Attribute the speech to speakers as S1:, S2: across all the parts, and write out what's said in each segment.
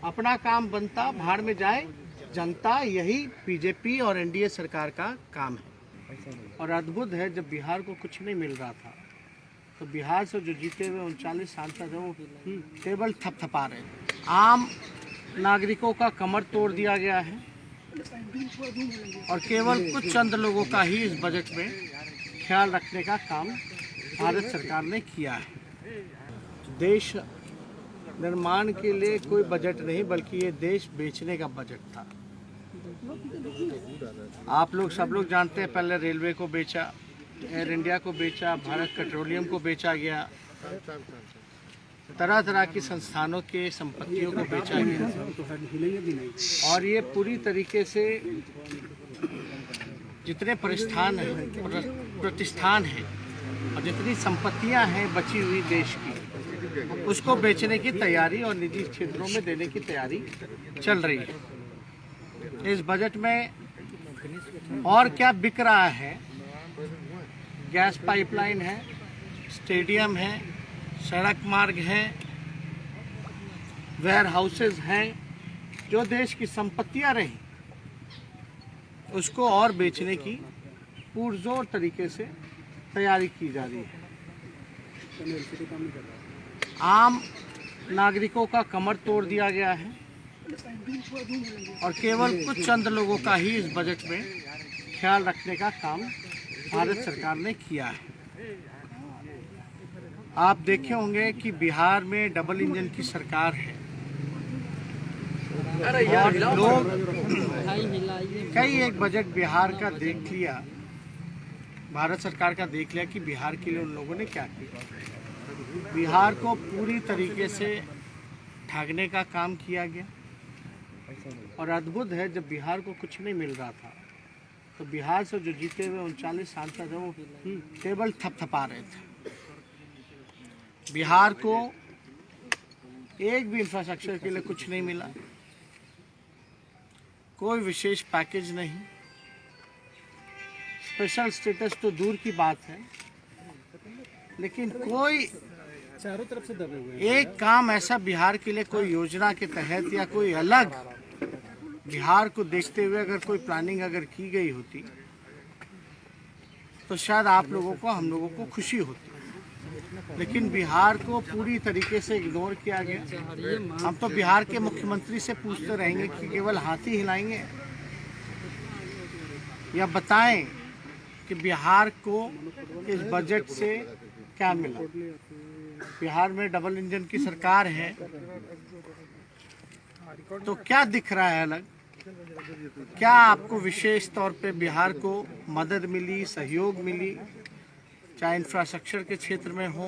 S1: अपना काम बनता, भाड़ में जाए जनता। यही बीजेपी और एनडीए सरकार का काम है। और अद्भुत है, जब बिहार को कुछ नहीं मिल रहा था तो बिहार से जो जीते हुए 39 सांसद हैं वो केवल थपथपा रहे थे। आम नागरिकों का कमर तोड़ दिया गया है और केवल कुछ चंद लोगों का ही इस बजट में ख्याल रखने का काम भारत सरकार ने किया है। देश निर्माण के लिए कोई बजट नहीं, बल्कि ये देश बेचने का बजट था। आप लोग सब लोग जानते हैं, पहले रेलवे को बेचा, एयर इंडिया को बेचा, भारत पेट्रोलियम को बेचा गया, तरह तरह की संस्थानों के संपत्तियों को बेचा गया। और ये पूरी तरीके से जितने प्रतिष्ठान हैं और जितनी संपत्तियां हैं बची हुई देश की, उसको बेचने की तैयारी और निजी क्षेत्रों में देने की तैयारी चल रही है। इस बजट में और क्या बिक रहा है? गैस पाइपलाइन है, स्टेडियम है, सड़क मार्ग है, वेयर हाउसेज हैं। जो देश की संपत्तियां रही उसको और बेचने की पुरजोर तरीके से तैयारी की जा रही है। आम नागरिकों का कमर तोड़ दिया गया है और केवल कुछ चंद लोगों का ही इस बजट में ख्याल रखने का काम भारत सरकार ने किया है। आप देखे होंगे कि बिहार में डबल इंजन की सरकार है और लोग कई एक बजट बिहार का देख लिया, भारत सरकार का देख लिया कि बिहार के लिए उन लोगों ने क्या किया। बिहार को पूरी तरीके से ठगने का काम किया गया। और अद्भुत है, जब बिहार को कुछ नहीं मिल रहा था तो बिहार से जो जीते हुए 39 सांसद हैं वो केवल थपथपा रहे थे। बिहार को एक भी इंफ्रास्ट्रक्चर के लिए कुछ नहीं मिला, कोई विशेष पैकेज नहीं, स्पेशल स्टेटस तो दूर की बात है, लेकिन कोई
S2: चारों तरफ से दबे हुए
S1: एक काम ऐसा बिहार के लिए कोई योजना के तहत या कोई अलग बिहार को देखते हुए अगर कोई प्लानिंग अगर की गई होती तो शायद आप लोगों को, हम लोगों को खुशी होती। लेकिन बिहार को पूरी तरीके से इग्नोर किया गया। हम तो बिहार के मुख्यमंत्री से पूछते रहेंगे कि केवल हाथ ही हिलाएंगे या बताएं कि बिहार को इस बजट से क्या मिला। बिहार में डबल इंजन की सरकार है तो क्या दिख रहा है अलग? क्या आपको विशेष तौर पे बिहार को मदद मिली, सहयोग मिली, चाहे इंफ्रास्ट्रक्चर के क्षेत्र में हो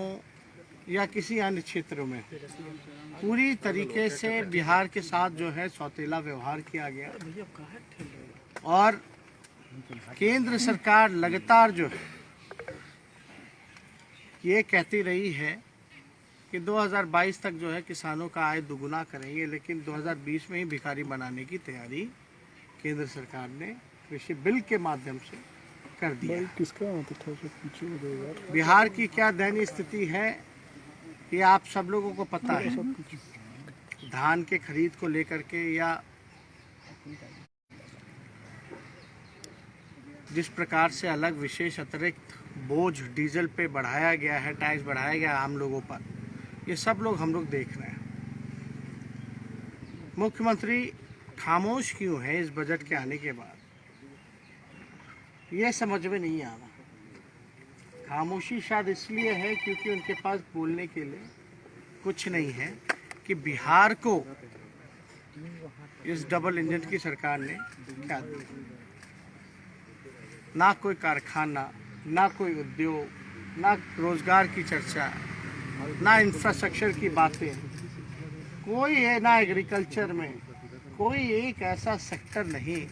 S1: या किसी अन्य क्षेत्रों में? पूरी तरीके से बिहार के साथ जो है सौतेला व्यवहार किया गया। और केंद्र सरकार लगातार जो है ये कहती रही है कि 2022 तक जो है किसानों का आय दुगुना करेंगे, लेकिन 2020 में ही भिखारी बनाने की तैयारी केंद्र सरकार ने कृषि बिल के माध्यम से कर दिया। बिहार की क्या दयनीय स्थिति है ये आप सब लोगों को पता है। धान के खरीद को लेकर के या जिस प्रकार से अलग विशेष अतिरिक्त बोझ डीजल पे बढ़ाया गया है, टैक्स बढ़ाया गया है आम लोगों पर, ये सब लोग हम लोग देख रहे हैं। मुख्यमंत्री खामोश क्यों है इस बजट के आने के बाद, ये समझ में नहीं आ रहा। खामोशी शायद इसलिए है क्योंकि उनके पास बोलने के लिए कुछ नहीं है कि बिहार को इस डबल इंजन की सरकार ने क्या दिया। ना कोई कारखाना, ना कोई उद्योग, ना रोजगार की चर्चा, ना इंफ्रास्ट्रक्चर की बातें, कोई है ना एग्रीकल्चर में कोई एक ऐसा सेक्टर नहीं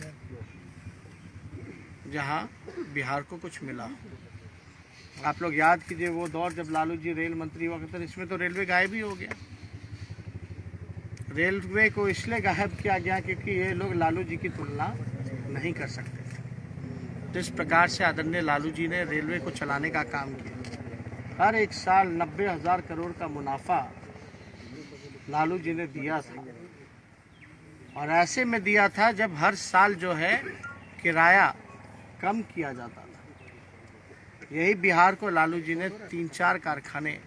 S1: जहां बिहार को कुछ मिला। आप लोग याद कीजिए वो दौर जब लालू जी रेल मंत्री हुआ करते थे, इसमें तो रेलवे गायब ही हो गया। रेलवे को इसलिए गायब किया गया क्योंकि ये लोग लालू जी की तुलना नहीं कर सकते थे। जिस प्रकार से आदरणीय लालू जी ने रेलवे को चलाने का काम किया, हर एक साल 90,000 करोड़ का मुनाफा लालू जी ने दिया था। और ऐसे में दिया था जब हर साल जो है किराया कम किया जाता था। यही बिहार को लालू जी ने 3-4 कारखाने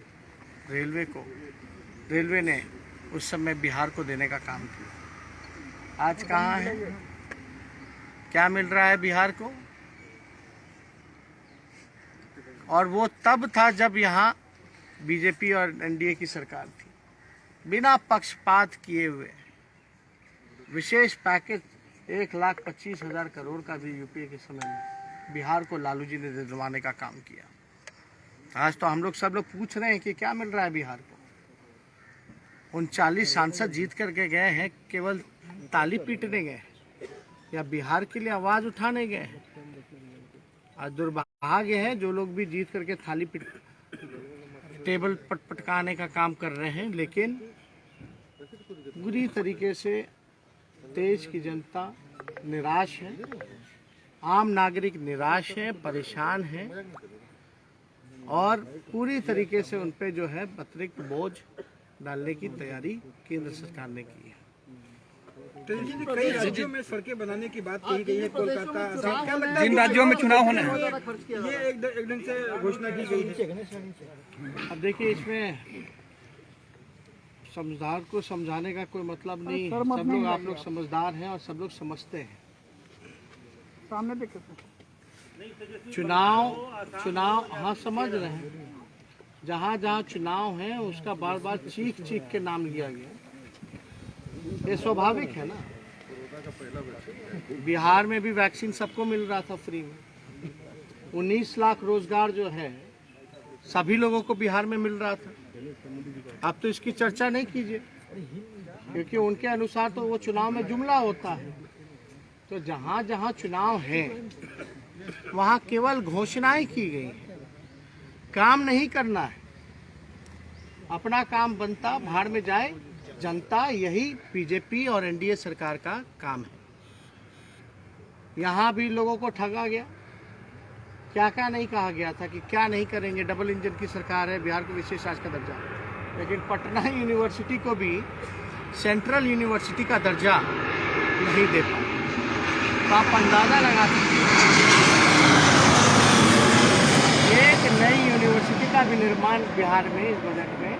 S1: रेलवे ने उस समय बिहार को देने का काम किया। आज कहाँ है, क्या मिल रहा है बिहार को? और वो तब था जब यहाँ बीजेपी और एनडीए की सरकार थी। बिना पक्षपात किए हुए विशेष पैकेज 1,25,000 करोड़ का भी यूपीए के समय में बिहार को लालू जी ने दिलवाने का काम किया। आज तो हम लोग सब लोग पूछ रहे हैं कि क्या मिल रहा है बिहार को। 39 सांसद जीत करके गए हैं, केवल ताली पीटने गए या बिहार के लिए आवाज उठाने गए हैं। आज दुर्भाग्य है जो लोग भी जीत करके टेबल पटकाने का काम कर रहे हैं, लेकिन बुरी तरीके से देश की जनता निराश है, आम नागरिक निराश है, परेशान है और पूरी तरीके से उन पे जो है अतिरिक्त बोझ डालने की तैयारी केंद्र सरकार ने की है।
S2: कई राज्यों में सड़कें बनाने की बात कही गई है, कोलकाता,
S3: जिन राज्यों में चुनाव होने हैं,
S2: ये एक ढंग से घोषणा की गई है।
S1: अब देखिए, इसमें समझदार को समझाने का कोई मतलब नहीं है। सब लोग, आप लोग समझदार हैं और सब लोग समझते हैं। चुनाव हाँ समझ रहे हैं। जहाँ जहाँ चुनाव है उसका बार बार चीख के नाम लिया गया, ये स्वाभाविक है ना। बिहार में भी वैक्सीन सबको मिल रहा था फ्री में। 19 लाख रोजगार जो है सभी लोगों को बिहार में मिल रहा था। अब तो इसकी चर्चा नहीं कीजिए, क्योंकि उनके अनुसार तो वो चुनाव में जुमला होता है। तो जहाँ जहाँ चुनाव है वहाँ केवल घोषणाएं की गई हैं, काम नहीं करना है। अपना काम बनता भाड़ में जाए जनता, यही बीजेपी और एनडीए सरकार का काम है। यहाँ भी लोगों को ठगा गया। क्या क्या नहीं कहा गया था कि क्या नहीं करेंगे, डबल इंजन की सरकार है, बिहार को विशेष राज्य का दर्जा, लेकिन पटना यूनिवर्सिटी को भी सेंट्रल यूनिवर्सिटी का दर्जा नहीं दे पाए। तो आप अंदाजा लगा सकते हैं एक नई यूनिवर्सिटी का भी निर्माण बिहार में इस बजट में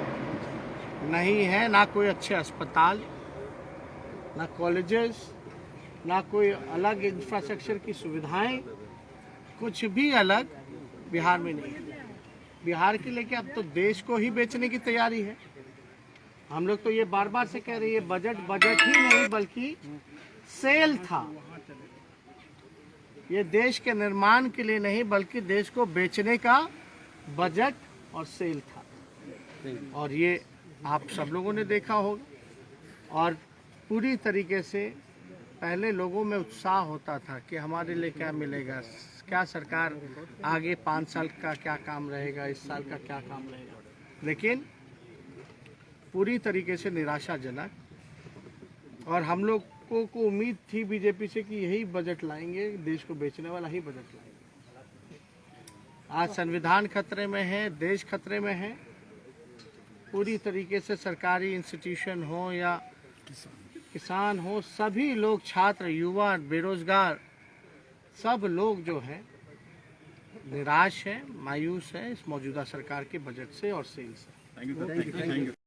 S1: नहीं है। ना कोई अच्छे अस्पताल, ना कॉलेजेस, ना कोई अलग इंफ्रास्ट्रक्चर की सुविधाएं, कुछ भी अलग बिहार में नहीं है। बिहार के लेके अब तो देश को ही बेचने की तैयारी है। हम लोग तो ये बार बार से कह रहे हैं, बजट ही नहीं बल्कि सेल था। ये देश के निर्माण के लिए नहीं बल्कि देश को बेचने का बजट और सेल था। और ये आप सब लोगों ने देखा होगा। और पूरी तरीके से पहले लोगों में उत्साह होता था कि हमारे लिए क्या मिलेगा, क्या सरकार आगे 5 साल का क्या काम रहेगा, इस साल का क्या काम रहेगा। लेकिन पूरी तरीके से निराशाजनक। और हम लोग को उम्मीद थी बीजेपी से कि यही बजट लाएंगे, देश को बेचने वाला ही बजट लाएंगे। आज संविधान खतरे में है, देश खतरे में है। पूरी तरीके से सरकारी इंस्टीट्यूशन हो या किसान हो, सभी लोग, छात्र, युवा, बेरोजगार, सब लोग जो है निराश है, मायूस है इस मौजूदा सरकार के बजट से और सेल से।